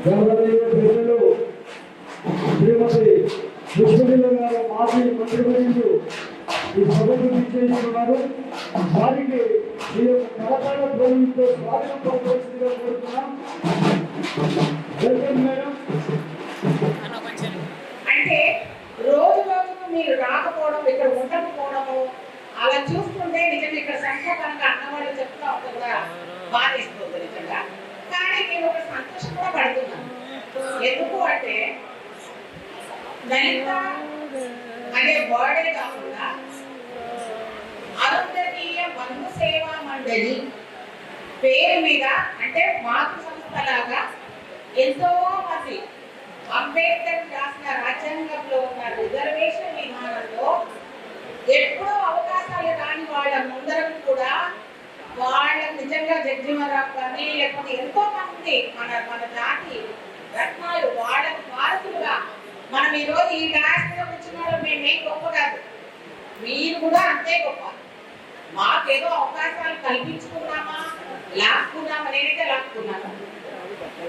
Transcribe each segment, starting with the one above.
గౌరవనీయ ప్రజలు శ్రీమతి విశ్వజిల్ల గారు మాజీ మంత్రివర్యులు ఈ సభకు నిశ్చయిస్తున్నారు. వారికి ఈ యొక్క కళాకార ధ్వనితో స్వాగతం పలకవలసిందిగా కోరుతున్నాం. Welcome madam. అంటే రోజు రోజుకు మీరు రాకపోవడం, ఇక్కడ ఉండకపోవడము అలా చూస్తుంటే నిజంగా ఇక్కడ సంఖ్యాపరంగా అన్నవాళ్ళు చెప్తా ఉంటే కూడా బాధేస్తుంది నిజంగా. కానీ నేను ఒక సంతోషం కూడా పడుతున్నాను. ఎందుకు అంటే దళిత అనే వర్డే కాకుండా అరుంధతీయ బంధు సేవా మండలి పేరు మీద అంటే మాతృ సంస్థ లాగా ఎంతో మంది అంబేద్కర్ రాసిన రాజ్యాంగంలో ఉన్న రిజర్వేషన్ విధానంలో ఎప్పుడో అవకాశాలు రాని వాళ్ళ ముందరం కూడా వాళ్ళ నిజంగా జగ్జీవనరావు కానీ లేకపోతే ఎంతో మంది మన జాతి రత్నాలు వాళ్ళ వారసులుగా మనం ఈరోజు ఈ రాష్ట్రంలో వచ్చిన వాళ్ళు మేమేం గొప్ప కాదు, మీరు కూడా అంతే గొప్ప. మాకేదో అవకాశాలు కల్పించుకున్నామా లాక్కున్నామా, నేనైతే లాక్కున్నాను,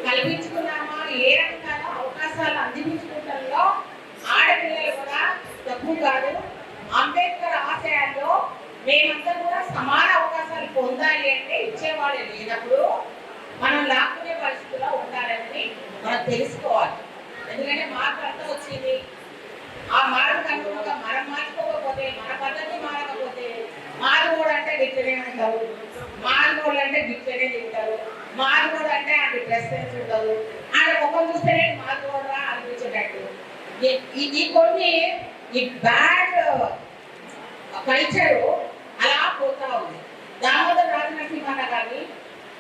కల్పించుకున్నామా ఏ రకంగా అవకాశాలు అందించుకోవడంలో ఆడపిల్లలు కూడా తక్కువ కాదు. అంబేద్కర్ ఆశయాల్లో మేమంతా కూడా సమాన అవకాశాలు పొందాలి అంటే ఇచ్చేవాళ్ళే లేనప్పుడు మనం లాక్కునే పరిస్థితిలో ఉండాలని మనం తెలుసుకోవాలి. ఎందుకంటే మార్పు అంతా వచ్చింది, ఆ మార్పుకు అనుగుణంగా మనం మార్చుకోకపోతే, మన పద్ధతి మారకపోతే మారుగోడు అంటే గిట్లనే ఉంటారు, మారుగోడు అంటే గిట్లనే తింటారు, మారుగోడు అంటే అది డ్రెస్ సెన్స్ ఉండదు, ఆయన ముఖం చూస్తేనే మారుగోడురా అనిపించేటట్టు ఈ కొన్ని ఈ బ్యాడ్ కల్చరు అలా పోతా ఉంది. దామోదర్ రాజనరసింహన్న గారిని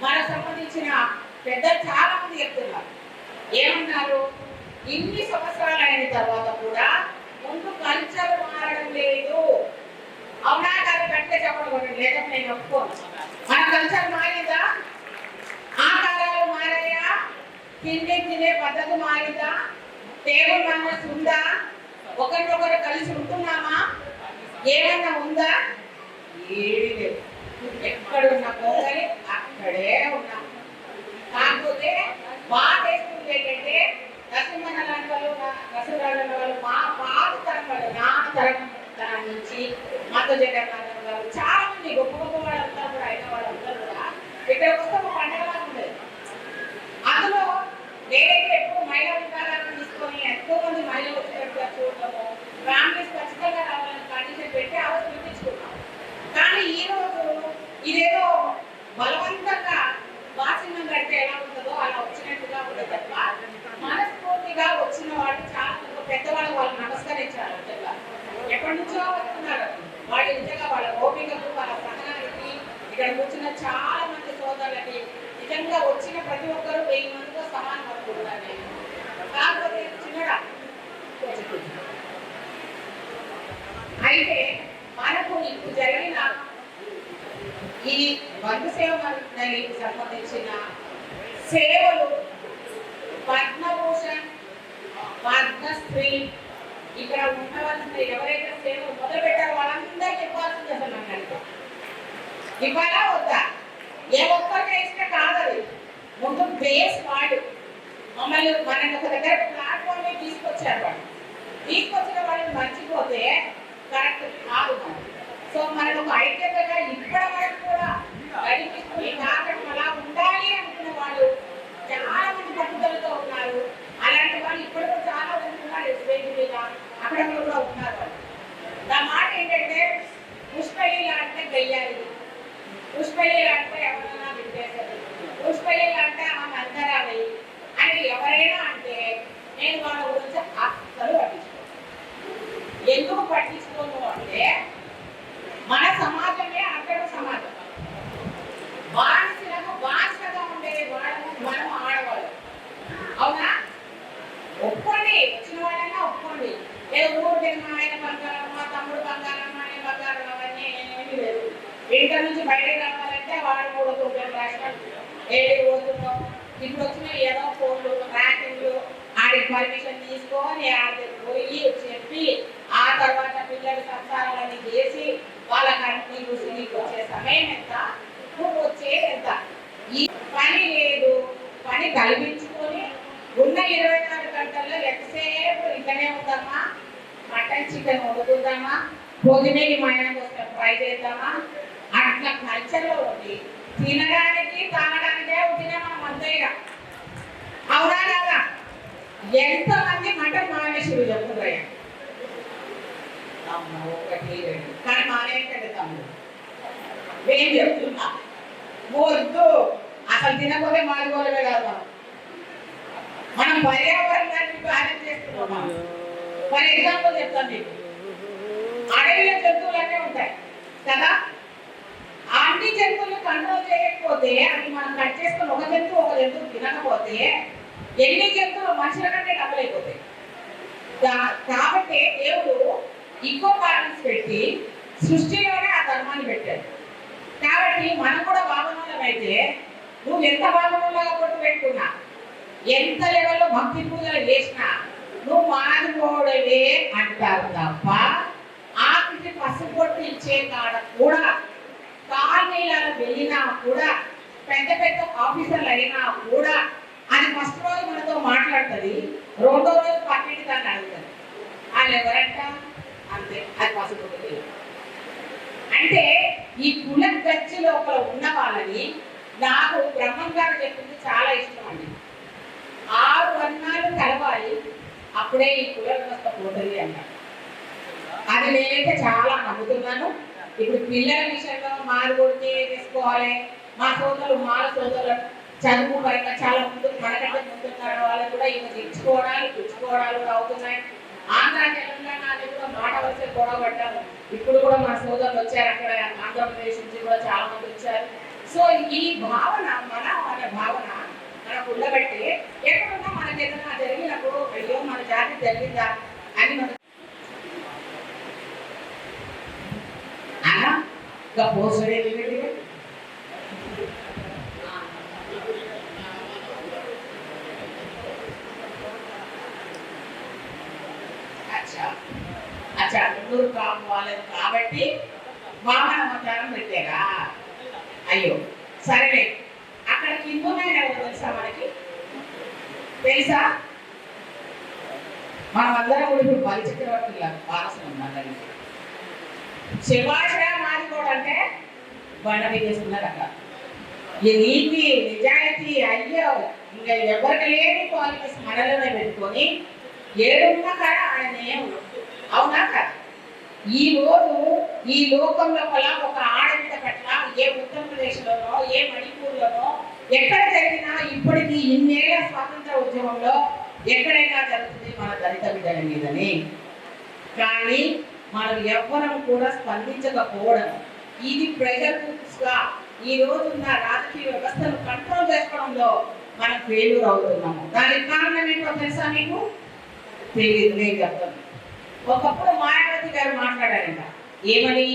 మనకు సంబంధించిన పెద్దలు చాలా మంది చెప్తున్నారు. ఏమన్నారు, ఇన్ని సంవత్సరాలు అయిన తర్వాత కూడా ముందు కల్చర్ మారడం లేదు. అవునా కాదు కంటే చెప్పడం లేకపోతే నేను ఒప్పుకోను. మన కల్చర్ మారిందా, ఆకారాలు మారాయా, తినే పద్ధతి మారిందా, టేబుల్ మేనర్స్ ఉందా, ఒకరినొకరు కలిసి ఉంటున్నామా, ఏమన్నా ఉందా? ఏది లేదు. ఎక్కడున్న పొంగలి అక్కడే ఉన్నాం. కాకపోతే బాగా వేస్తుంది ఏంటంటే నరసింహన్న లాంటి వాళ్ళు, నరసింహరాజు వాళ్ళు మా పాత తరం వాళ్ళు, నా తరం నుంచి మాతో జగన్నాథం గారు చాలా మంది గొప్ప గొప్ప వాళ్ళంతా కూడా అయిన వాళ్ళందరూ కూడా ఇక్కడ వస్తే ఒక పండుగలా ఉండేది. అందులో నేనైతే ఎప్పుడు మహిళా విభాగాలను తీసుకొని ఎంతో మంది మహిళలు వచ్చినట్టుగా చూడటము, ఫ్యామిలీస్ ఖచ్చితంగా రావాలని కండిషన్ పెట్టి ఆ రోజు పిలిపించుకున్నాం. కానీ ఈ రోజు ఇదేదో బలవంతంగా వాసింగం కడితే ఎలా ఉంటుందో అలా వచ్చినట్టుగా ఉండదు తప్ప మనస్ఫూర్తిగా వచ్చిన వాళ్ళు చాలా పెద్దవాళ్ళు వాళ్ళు నమస్కరించారు. నిజంగా ఎప్పటి నుంచో వస్తున్నారు వాళ్ళు, నిజంగా వాళ్ళ ఓపికకు వాళ్ళ సహనానికి ఇక్కడ కూర్చున్న చాలా మంది సోదరులకి నిజంగా వచ్చిన ప్రతి ఒక్కరు 1000 మందితో సమానం అనుకుంటున్నారు. కాకపోతే చిన్నడా అయితే మనకు ఇప్పుడు జరిగిన ఈ బంధు సేవ మండలికి సంబంధించిన సేవలు పద్మభూషణ్, పద్మశ్రీ ఇక్కడ ఉండవలసిన ఎవరైతే సేవలు మొదలు పెట్టారో వాళ్ళందరికీ ఇవ్వాల్సింది. అసలు నన్ను ఇవ్వాలా వద్దా? ఏ ఒక్కరికే ఇష్టం కాదది. ముందు బేస్ వాడు మమ్మల్ని మనకి ఒక దగ్గర ప్లాట్ఫామ్ తీసుకొచ్చారు. వాళ్ళు తీసుకొచ్చిన వాళ్ళని మర్చిపోతే కరెక్ట్ కాదు. సో మనం ఒక ఐక్యతగా ఇప్పటి వరకు కూడా నడిపిస్తుంది. కారణం అలా ఉండాలి అనుకున్న వాళ్ళు చాలా మంది పట్టుదలతో ఉన్నారు. అలాంటి వాళ్ళు ఇప్పుడు కూడా చాలా మంది ఉన్నారు. స్టేజ్ మీద అక్కడ కూడా ఉన్నారు. నా మాట ఏంటంటే పుష్పలీల అంటే గయ్యాలి, పుష్పలీల అంటే ఎవరైనా విట్టేసేది, పుష్పలీల అంటే ఆమె అంతరాలి అని ఎవరైనా అంటే నేను వాళ్ళ గురించి అస్సలు పట్టించుకోను. ఎందుకు పట్టించుకోను అంటే మన సమాజమే అక్కడ సమాజం. బానిసలకు బానిసగా ఉండేది వాళ్ళము, మనం ఆడవాళ్ళు. అవునా? ఒప్పుకోండి, వచ్చిన వాళ్ళైనా ఒప్పుకోండి. ఏదో ఊరికి మా ఆయన బంగారం, మా తమ్ముడు బంగారం, మా ఆయన బంగారం అవన్నీ ఏమీ లేదు. ఇంటి నుంచి బయటకు రావాలంటే వాడు కూడా తోటలు రాష్ట్రాలు ఏడు పోతున్నాం. ఇప్పుడు వచ్చిన ఏదో ఫోన్లు ట్రాకింగ్లు ఆడికి పర్మిషన్ తీసుకొని ఆడికి పోయి చెప్పి ఆ తర్వాత పిల్లల సంసారాలన్నీ చేసి వాళ్ళకి నీకు వచ్చే సమయం ఎంత, నువ్వు వచ్చేది ఎంత? ఈ పని లేదు, పని కల్పించుకొని ఇట్లనే ఉందమ్మా, మటన్ చికెన్ వండుకుందామా, పొద్దునేకి మాయనకు వస్తే ఫ్రై చేద్దామా, అట్లా కల్చర్లో ఉండి తినడానికి తాగడానికే ఉంటున్నా మనం అంతేగా. అవునా కదా? ఎంతమంది మటన్ మానేశ్వరు చెప్తున్నారయ్యా, ఒకటి కానీ మానేయండి తమ్ముడు, ఏం చెప్తున్నా వద్దు, అసలు తినకపోతే మాడిపోవడమే కాదు, మనం పర్యావరణాన్ని బ్యాలెన్స్ చేస్తున్నాం. ఫర్ ఎగ్జాంపుల్ చెప్తాను మీకు, అడవిలో జంతువులన్నీ ఉంటాయి కదా, అన్ని జంతువులు కంట్రోల్ చేయకపోతే అది మనం కట్ చేసుకుని ఒక జంతువు తినకపోతే ఎన్ని జంతువులు మనుషుల కంటే డబుల్ అయిపోతాయి. కాబట్టి దేవుడు ఈకో బ్యాలెన్స్ పెట్టి సృష్టిలోనే ఆ ధర్మాన్ని పెట్టాడు. కాబట్టి మనం కూడా భావనలం అయితే నువ్వు ఎంత భావనలాగా కొట్టు పెట్టుకున్నా, ఎంత లెవెల్లో భక్తి పూజలు చేసినా నువ్వు మానవుడవే అంటారు తప్ప ఆఖరికి పసుపు కొట్టు ఇచ్చే కాడ కూడా, కాలనీలలో వెళ్ళినా కూడా, పెద్ద పెద్ద ఆఫీసర్లు అయినా కూడా అది ఫస్ట్ రోజు మనతో మాట్లాడుతుంది, రెండో రోజు పక్కింటి దాన్ని అడుగుతుంది, వాళ్ళు ఎవరంట అంతే, అది పసుపు కొట్టు. అంటే ఈ కుల గచ్చి లోపల ఉన్న వాళ్ళని నాకు బ్రహ్మం గారు చెప్పింది చాలా ఇష్టం అండి. 6 వర్ణాలు కలవాలి, అప్పుడే ఈ కుల వ్యవస్థ పోతుంది అన్నారు. అది నేనైతే చాలా నమ్ముతున్నాను. ఇప్పుడు పిల్లల విషయంలో మారుగొడితే తీసుకోవాలి, మా మాల సోదరులు చదువు పరంగా చాలా ముందు మనకంటే ముందున్నారు, వాళ్ళు కూడా ఇవి ఇచ్చుకోవడాలు పుచ్చుకోవడాలు కూడా అవుతున్నాయి. ఆంధ్ర తెలంగాణ అది కూడా మాట వలస గొడవ పడ్డాము. ఇప్పుడు కూడా మన సోదరులు వచ్చారు, అక్కడ ఆంధ్రప్రదేశ్ నుంచి కూడా చాలా మంది వచ్చారు. సో ఈ భావన అనే భావన మనకు ఉండబట్టి ఎక్కడున్నా మనకి ఏదైనా జరిగినప్పుడు అయ్యో మన జాతి జరిగిందా అని మనం అలా ఇంకా పోసడే అచ్చా గుంటూరు కావాలి కాబట్టి వామన అవతారం పెట్టారా? అయ్యో సరే, అక్కడ కిందమైన తెలుసా మనకి? తెలుసా? మనం అందరం కూడా ఇప్పుడు బలి చక్రవర్తి వారసులు ఉన్నారండి. శివాశ్రయ మాదిగోడు అంటే బండవి చేస్తున్నారు అక్కడ. ఈ నీతి నిజాయితీ అయ్యో ఇంకా ఎవరికి లేని క్వాలిటీస్ మనలోనే పెట్టుకొని ఏడున్న కాడ ఆయనే ఉన్నాడు. అవునా కదా? ఈ రోజు ఈ లోకం లోపల ఒక ఆడబిడ్డ పట్ల ఏ ఉత్తరప్రదేశ్లోనో ఏ మణిపూర్లోనో ఎక్కడ జరిగినా ఇప్పటికీ ఇన్నేళ్ల స్వాతంత్ర ఉద్యమంలో ఎక్కడైనా జరుగుతుంది మన దళిత బిడ్డల మీదని. కానీ మనం ఎవ్వరం కూడా స్పందించకపోవడం, ఇది ప్రజలుగా ఈ రోజున్న రాజకీయ వ్యవస్థను కంట్రోల్ చేసుకోవడంలో మనం ఫెయిల్యూర్ అవుతున్నాము. దానికి కారణం ఏంటో తెలుసా మీకు? తెలియదు, నేను చెప్తాను. ఒకప్పుడు మాయావతి గారు మాట్లాడారంట, ఏమని?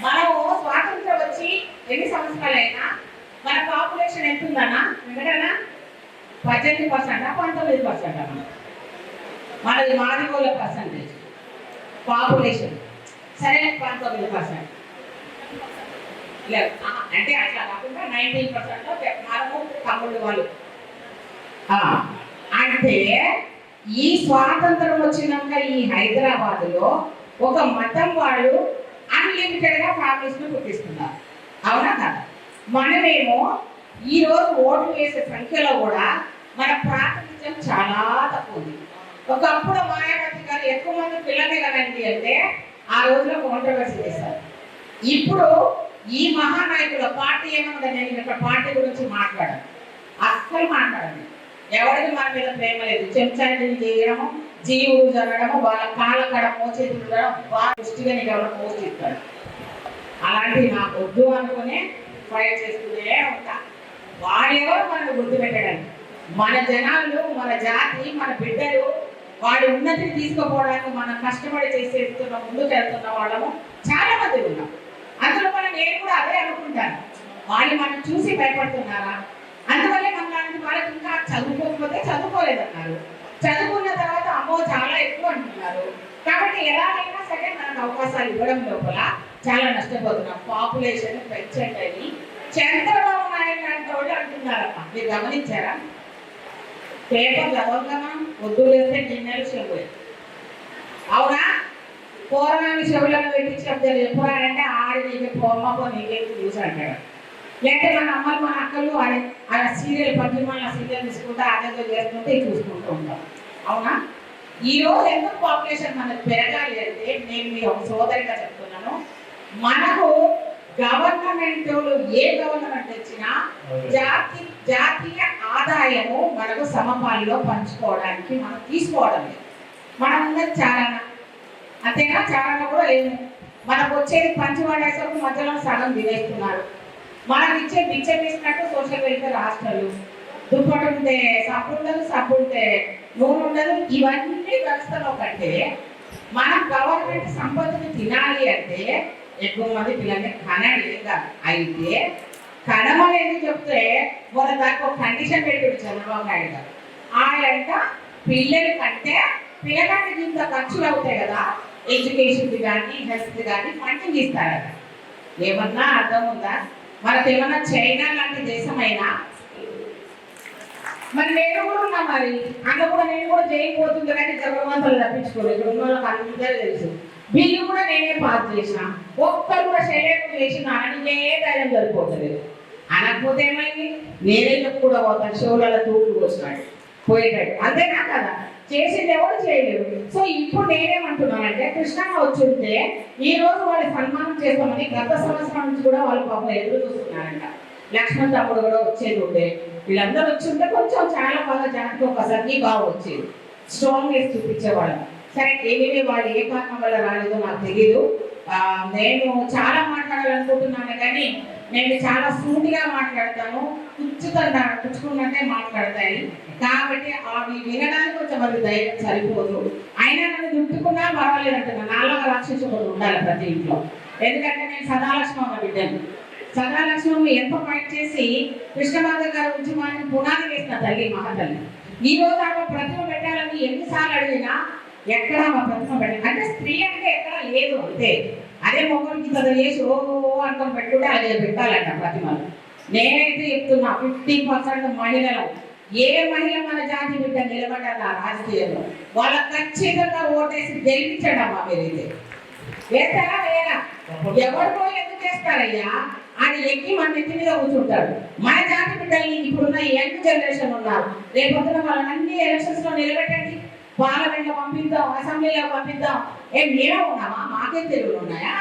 మనము స్వాతంత్రం వచ్చి ఎన్ని సంవత్సరాలైనా మన పాపులేషన్ ఎంత ఉందన్నా ఎందుకన్నా 18%, 19%. మనది మాదిగోళ్ళ పర్సంటేజ్ పాపులేషన్ సరే 19%. లేదు అంటే అట్లా కాకుండా 19% మనము తమ్ముళ్ళు వాళ్ళు. అంటే ఈ స్వాతంత్రం వచ్చినాక ఈ హైదరాబాద్లో ఒక మతం వాళ్ళు అన్లిమిటెడ్గా ఫ్యామిలీస్ను పుట్టిస్తున్నారు. అవునా కదా? మనమేమో ఈరోజు ఓటు వేసే సంఖ్యలో కూడా మన ప్రాతినిధ్యం చాలా తక్కువ ఉంది. ఒకప్పుడు మాయావతి గారు ఎక్కువ మంది పిల్లలే కదండి అంటే ఆ రోజులో కాంట్రవర్సీ చేశారు. ఇప్పుడు ఈ మహానాయకుల పార్టీ ఏమన్నా, నేను ఇక్కడ పార్టీ గురించి మాట్లాడాను, అస్సలు మాట్లాడండి. ఎవరికి మన మీద ప్రేమ లేదు. చెంచాన్ని చేయడము, జీవుడు జరగడము, వాళ్ళ కాళ్ళ కడ మోచేతులు బాగా దృష్టిగా నీకు ఎవరు మోచిస్తాడు. అలాంటివి నాకు వద్దు అనుకునే ఫైట్ చేస్తూనే ఉంటా. వాడెవరు మనకు గుర్తు పెట్టడానికి? మన జనాలు, మన జాతి, మన బిడ్డలు వాడి ఉన్నతిని తీసుకుపోవడానికి మనం కష్టపడి చేసేస్తున్న ముందుకు వెళ్తున్న వాళ్ళము చాలా మంది ఉన్నాం. అందులో నేను కూడా అదే అనుకుంటాను, వాళ్ళు మనం చూసి భయపడుతున్నారా? అందువల్లే మన లాంటి వాళ్ళకి ఇంకా చదువుకోకపోతే చదువుకోలేదన్నారు, చదువుకున్న తర్వాత అమ్మో చాలా ఎక్కువ అంటున్నారు. కాబట్టి ఎలాగైనా సరే మనకు అవకాశాలు ఇవ్వడం లోపల చాలా నష్టపోతున్నాం. పాపులేషన్ పెంచండి అని చంద్రబాబు నాయుడు లాంటి వాళ్ళు అంటున్నారమ్మా, మీరు గమనించారా? పేపర్ చదవగలమా? వద్దు లేస్తే గిన్నెలు చెవులు. అవునా? పూర్వాన్ని చెవులను పెట్టి చెప్తారు ఎప్పుడా అంటే ఆడి నీకు పొమ్మకో నీకేం చూసి అంటాడు. లేకపోతే మన అమ్మలు మన అక్కలు ఆ సీరియల్ పద్యమాల సీరియల్ తీసుకుంటా అదేదో చేస్తుంటే చూసుకుంటూ ఉంటాం. అవునా? ఈరోజు ఎందుకు పాపులేషన్ మనకు పెరగాలి అంటే నేను మీ ఒక సోదరిగా చెప్తున్నాను, మనకు గవర్నమెంట్ ఏ గవర్నమెంట్ వచ్చినా జాతీయ ఆదాయము మనకు సమపాల్లో పంచుకోవడానికి మనం తీసుకోవడం లేదు. మనం ఉన్నది చారణ, అంతేనా? చారణ కూడా లేదు. మనకు వచ్చేది పంచివాడేసరికి మధ్యలో సగం తినేస్తున్నారు. మనకి ఇచ్చే బిచ్చం వేసినట్టు సోషల్ వెల్ఫేర్ హాస్టల్, దుప్పటి ఉంటే సబ్బు ఉండదు, సబ్బు ఉంటే నూనె ఉండదు. ఇవన్నీ వ్యవస్థలో కంటే మనం గవర్నమెంట్ సంపత్తిని తినాలి అంటే ఎక్కువ మంది పిల్లల్ని కనలేదా? అయితే కనమనేది చెప్తే మన దానికి ఒక కండిషన్ పెట్టాడు చంద్రబాబు నాయుడు గారు. ఆయన పిల్లల కంటే పిల్లగానికి ఇంత ఖర్చులు అవుతాయి కదా, ఎడ్యుకేషన్కి కానీ హెల్త్కి కానీ ఫండింగ్ ఇస్తారట. ఏమన్నా అర్థం ఉందా? మనకు ఏమన్నా చైనా లాంటి దేశమైనా మరి నేను కూడా ఉన్నా, మరి అందులో కూడా నేను కూడా చేయకపోతుంది కానీ జగన్వంతులు తప్పించుకోలేదు. ఇక్కడ ఉన్న వాళ్ళకి అందరూ తెలుసు. బిల్లు కూడా నేనే పాస్ చేసిన, ఒక్కరు కూడా శైలేపు చేసిన అననికే ధైర్యం సరిపోతలేదు. అనకపోతే ఏమైంది? నేనే కూడా పోతాను షోలలో తూట్లు పోసినాడు పోయేటట్టు, అంతేనా కదా? చేసింది ఎవరు చేయలేరు. సో ఇప్పుడు నేనేమంటున్నానంటే కృష్ణమ్మ వచ్చి ఉంటే ఈ రోజు వాళ్ళు సన్మానం చేస్తామని గత సంవత్సరం నుంచి కూడా వాళ్ళు పాపం ఎదురు చూస్తున్నారంట. లక్ష్మణ్ తమ్ముడు కూడా వచ్చేది ఉంటే, వీళ్ళందరూ వచ్చి ఉంటే కొంచెం చాలా బాగా జాతికి ఒకసారి బాగా వచ్చేది, స్ట్రాంగ్నెస్ చూపించేవాళ్ళం. సరే, ఏమేమి వాళ్ళు ఏ కారణం వల్ల రాలేదో నాకు తెలియదు. నేను చాలా మాట్లాడాలనుకుంటున్నాను కానీ నేను చాలా సూటిగా మాట్లాడతాను, పుచ్చుకున్నట్టే మాట్లాడతాయి. కాబట్టి అవి వినడానికి కొంచెం మంది ధైర్యం సరిపోదు. అయినా నన్ను దుట్టుకున్నా పర్వాలేదు అంటున్నా. నాలుగు రాక్షసులు ఉండాలి ప్రతి ఇంట్లో. ఎందుకంటే నేను సదాలక్ష్మమ్మ బిడ్డను. సదాలక్ష్మమ్మ ఎంత ఫైట్ చేసి కృష్ణమాధ గారి ఉద్యమానికి పునాది వేసిన తల్లి మహాతల్లి. ఈ రోజు ఆమె ప్రతిమ పెట్టాలని ఎన్నిసార్లు అడిగినా ఎక్కడ ఆమె ప్రతిమ పెట్టాలి అంటే స్త్రీ అంటే ఎక్కడ లేదు అంతే. అదే మొక్కలకి చదువు చేసి ఓ అనుకుని పెట్టుకుంటే అదే పెట్టాలంట ప్రతిమలు. నేనైతే చెప్తున్నా 50% మహిళలు, ఏ మహిళ మన జాతి బిడ్డ నిలబడ్డా రాజకీయంలో వాళ్ళకి ఖచ్చితంగా ఓటేసి గెలిపించండి అమ్మా. మీరైతే వేస్తారా? వేరా? ఎవరికో ఎందుకు చేస్తారయ్యా? ఆయన ఎక్కి మన నెత్తి మీద కూర్చుంటాడు. మన జాతి బిడ్డల్ని ఇప్పుడున్న యంగ్ జనరేషన్ ఉన్నారు, రేపొద్దున వాళ్ళని అన్ని ఎలక్షన్స్ లో నిలబెట్టండి, పార్లమెంట్ లో పంపిద్దాం, అసెంబ్లీలో పంపిద్దాం. మేమే ఉన్నామా? మాకే తెలుగులు ఉన్నాయా?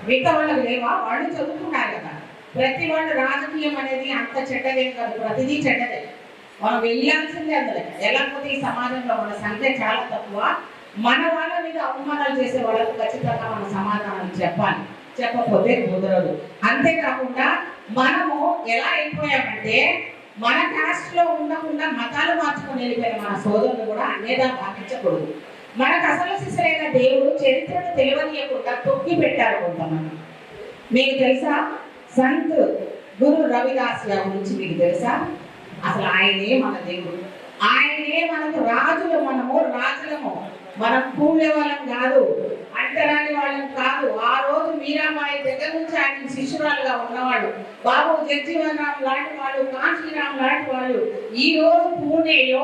మిగతా వాళ్ళకి లేవా? వాళ్ళు చదువుకున్నారు కదా. ప్రతి వాళ్ళు రాజకీయం అనేది అంత చెడ్డదేం కాదు, ప్రతిదీ చెడ్డదే. మనం వెళ్ళాల్సిందే అందులో. వెళ్ళకపోతే ఈ సమాజంలో మన సంఖ్య చాలా తక్కువ. మన వాళ్ళ మీద అవమానాలు చేసే వాళ్ళకు ఖచ్చితంగా మన సమాధానం చెప్పాలి, చెప్పకపోతే కుదరదు. అంతేకాకుండా మనము ఎలా అయిపోయామంటే మన క్యాస్ట్ లో ఉండకుండా మతాలు మార్చుకొని వెళ్ళిపోయిన మన సోదరులు కూడా అనేదా భావించకూడదు. మనకు అసలు సిసలైన దేవుడు చరిత్రను తెలియనియకుండా తొక్కి పెట్టారు కొంతమంది. మీకు తెలుసా సంత్ గురు రవిదాస్ గారి గురించి మీకు తెలుసా? అసలు ఆయనే మన దేవుడు, ఆయనే మనకు రాజులు. మనము రాజులము, మనం కూలే వాళ్ళం కాదు, అంటరాని వాళ్ళం కాదు. ఆ రోజు మీరాబాయి దగ్గర నుంచి ఆయన శిష్యురాలుగా ఉన్నవాళ్ళు, బాబు జగ్జీవన్ రామ్ లాంటి వాళ్ళు, కాంశీరామ్ లాంటి వాళ్ళు ఈ రోజు పూణేలో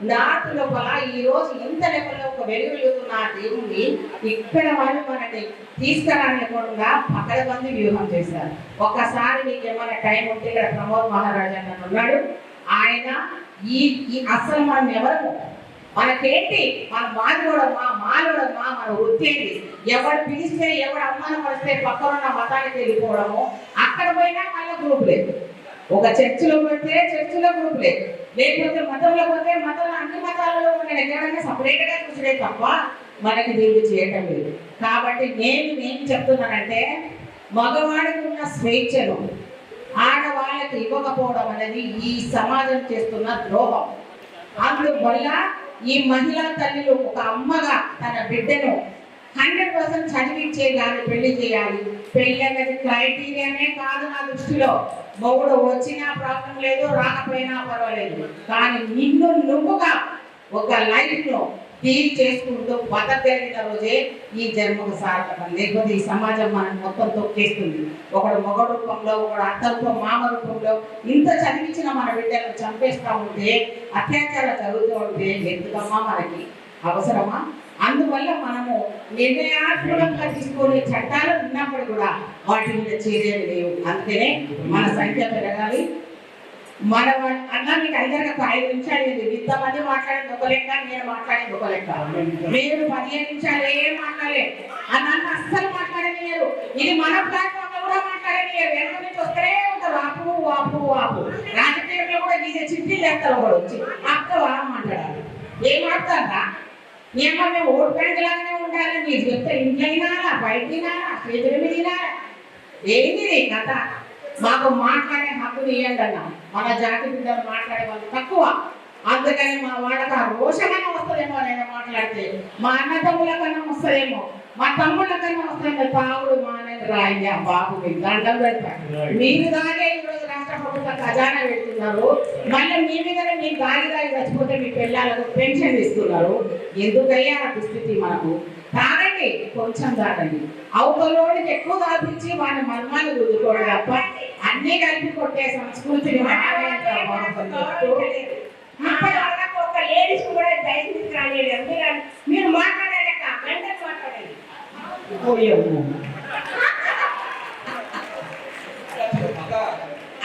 నార్త్ లోపల ఈ రోజు ఇంత లెవెల్లో ఒక వెలుగుతున్న ఆ దేవుణ్ణి ఇక్కడ వాళ్ళు మనకి తీసుకురానికుండా పకడబంది వ్యూహం చేశారు. ఒక్కసారి మీకు ఏమైనా టైం ఉంటే ఇక్కడ ప్రమోద్ మహారాజ్ అని ఉన్నాడు. ఆయన ఈ అసలు మనం ఎవరు, మనకేంటి, మన మాలోడమ్మా మాలోడమ్మా, మన వృత్తి ఏంటి? ఎవడు పిలిస్తే ఎవడు అవమానం పడితే పక్కన ఉన్న మతానికి వెళ్ళిపోవడము. అక్కడ పోయినా మళ్ళీ గ్రూప్ లేదు. ఒక చర్చిలో పోతే చర్చిలో గ్రూప్ లేదు, లేకపోతే మతంలో పోతే మతంలో అన్ని మతాలలో ఉన్న ఎవరైనా సపరేట్గా చూసే తప్ప మనకి దీన్ని చేయటం లేదు. కాబట్టి నేను చెప్తున్నానంటే మగవాడికి ఉన్న స్వేచ్ఛను ఆడవాళ్ళకి ఇవ్వకపోవడం అనేది ఈ సమాజం చేస్తున్న ద్రోహం. అందువల్ల ఈ మహిళా తల్లిలు ఒక అమ్మగా తన బిడ్డను 100% చదివించే కానీ పెళ్లి చేయాలి. పెళ్లి అనేది క్రైటీరియానే కాదు నా దృష్టిలో. మొగుడు వచ్చినా ప్రాబ్లం లేదు, రాకపోయినా పర్వాలేదు, కానీ నిన్ను నువ్వుగా ఒక లైఫ్లో తీరి చేసుకుంటూ బతకగలిగిన రోజే ఈ జన్మకు సార్థకం. లేకపోతే ఈ సమాజం మనం మొత్తం తొక్కేస్తుంది. ఒకడు మగ రూపంలో, ఒకడు అత్త రూపం, మామ రూపంలో ఇంత చదివించిన మన బిడ్డలను చంపేస్తూ ఉంటే, అత్యాచారం జరుగుతూ ఉంటే ఎందుకమ్మా మనకి అవసరమా? అందువల్ల మనము నిర్ణయాత్మకంగా తీసుకునే చట్టాలు ఉన్నప్పుడు కూడా వాటి మీద చర్యలు లేవు. అందుకనే మన సంఖ్య పెరగాలి. మన అన్నా మీకు అందరికీ 5 నిమిషాలు ఏంది, ఇంతమంది మాట్లాడేది ఒక లెక్క, నేను మాట్లాడేది ఒక లెక్క. మీరు 15 నిమిషాలు ఏం మాట్లాడలేదు, అన్న అస్సలు మాట్లాడలేరు. ఇది మన ప్లాట్ఫామ్ లో కూడా మాట్లాడలేరు. వెనక నుంచి వస్తూనే ఉంటారు, వాపు వాపు వాపు. రాజకీయంలో కూడా గీసే చిట్టీలు చేస్తారు. ఒకడు వచ్చి అక్క మాట్లాడాలి, ఏం మాట్లాడతా ఏమో మేము ఓటు బ్యాంక్ లాగానే ఉండాలి. మీరు చెప్తే ఇంట్లో అయినా బయట చేతుల మీద ఏంది కథ? మాకు మాట్లాడే హక్కులు ఇవ్వండి అన్న. మన జాతి బిడ్డలు మాట్లాడే వాళ్ళు తక్కువ. అందుకని మా వాళ్ళకి ఆ రోషమైనా వస్తుందేమో నేను మాట్లాడితే, మా అన్నదమ్ముల కన్నా వస్తుందేమో, మా తమ్ముళ్ళ కన్నా వస్తుందేమో. తాగుడు మానేది రాయ్యా బాబు, మీకు దండం పెడతారు. మీరు దాగే ఈరోజు రాష్ట్ర ప్రభుత్వ ఖజానా పెడుతున్నారు. మళ్ళీ మీ మీదనే మీరు దాగి చచ్చిపోతే మీ పిల్లలకు పెన్షన్ ఇస్తున్నారు. ఎందుకయ్యా ఆ దుస్థితి మనకు? తాగండి, కొంచెం తాగండి. అవతలోడికి ఎక్కువ తాపించి వాళ్ళ మర్మాలు రుద్దుకోవడం తప్ప అన్ని కలిపి కొట్టే సంస్కృతిని ఒక లేడీస్ కూడా దయచేసి రాలేదు. మీరు మాట్లాడాక గంటలు మాట్లాడండి.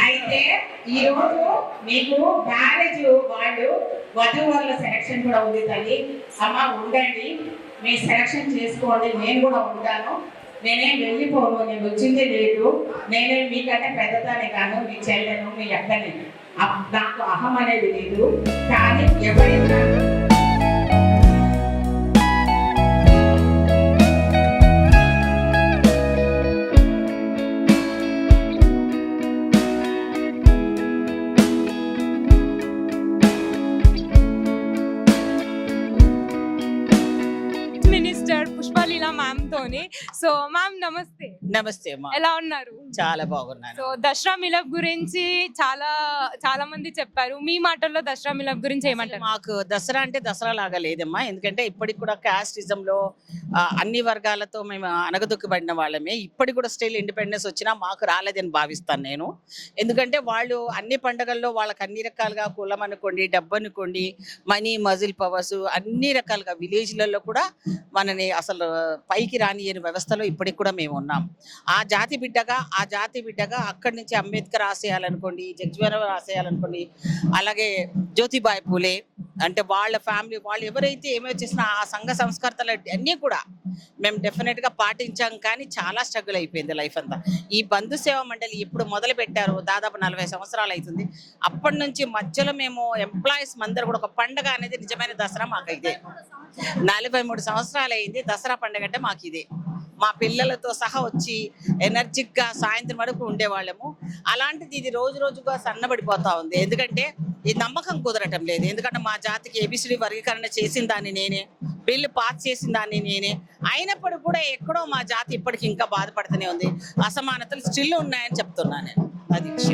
అయితే ఈరోజు మీకు మ్యారేజ్ వాళ్ళు వధువు వాళ్ళ సెలక్షన్ కూడా ఉంది తల్లి. అమ్మ ఉండండి, మీరు సెలక్షన్ చేసుకోండి, నేను కూడా ఉంటాను. నేనేం వెళ్ళిపోను, నేను వచ్చిందే లేదు. నేనే మీకంటే పెద్దదానే కాను, మీ చెల్లెను, మీ అక్కని. నాకు అహం అనేది లేదు. కానీ ఎవరైనా మినిస్టర్ పుష్పలీల మ్యామ్ తోని. సో మ్యామ్ నమస్తే. నమస్తే అమ్మా, ఎలా ఉన్నారు? చాలా బాగున్నాను. సో దసరా మిలప్ గురించి చాలా మంది చెప్పారు. మీ మాటల్లో దసరా మిలప్ గురించి ఏమంటారు? మాకు దసరా అంటే దసరా లాగా లేదమ్మా. ఎందుకంటే ఇప్పటికి కూడా క్యాస్టిజం లో అన్ని వర్గాలతో మేము అనగదొక్కబడిన వాళ్ళమే. ఇప్పటికి కూడా స్టిల్ ఇండిపెండెన్స్ వచ్చినా మాకు రాలేదని భావిస్తాను నేను. ఎందుకంటే వాళ్ళు అన్ని పండుగల్లో వాళ్ళకి అన్ని రకాలుగా కులం అనుకోండి, డబ్బు అనుకోండి, మనీ, మజిల్ పవర్స్ అన్ని రకాలుగా విలేజ్లలో కూడా మనని అసలు పైకి రానియని వ్యవస్థలో ఇప్పటికి కూడా మేము ఉన్నాం. ఆ జాతి బిడ్డగా అక్కడి నుంచి అంబేద్కర్ ఆశయాలనుకోండి, జగ్జీవన్ ఆశయాలనుకోండి, అలాగే జ్యోతిబాయి పూలే అంటే వాళ్ళ ఫ్యామిలీ వాళ్ళు ఎవరైతే ఏమో చేసిన ఆ సంఘ సంస్కర్తలు అన్నీ కూడా మేము డెఫినెట్ గా పాటించాం. కానీ చాలా స్ట్రగుల్ అయిపోయింది లైఫ్ అంతా. ఈ బంధు సేవా మండలి ఇప్పుడు మొదలు పెట్టారు, దాదాపు 40 సంవత్సరాలు అవుతుంది. అప్పటి నుంచి మధ్యలో మేము ఎంప్లాయీస్ అందరూ కూడా ఒక పండగ అనేది నిజమైన దసరా మాకు ఇదే. 43 సంవత్సరాలు అయింది దసరా పండుగ అంటే మాకు ఇదే. మా పిల్లలతో సహా వచ్చి ఎనర్జిక్ గా సాయంత్రం వరకు ఉండేవాళ్ళము. అలాంటిది ఇది రోజు రోజుగా సన్నబడిపోతా ఉంది. ఎందుకంటే ఈ నమ్మకం కుదరటం లేదు. ఎందుకంటే మా జాతికి ఏబిసిడి వర్గీకరణ చేసిన దాన్ని నేనే, బిల్లు పాస్ చేసిన దాన్ని నేనే. అయినప్పుడు కూడా ఎక్కడో మా జాతి ఇప్పటికి ఇంకా బాధపడుతూనే ఉంది. అసమానతలు స్టిల్ ఉన్నాయని చెప్తున్నాను నేను. అది విషయం.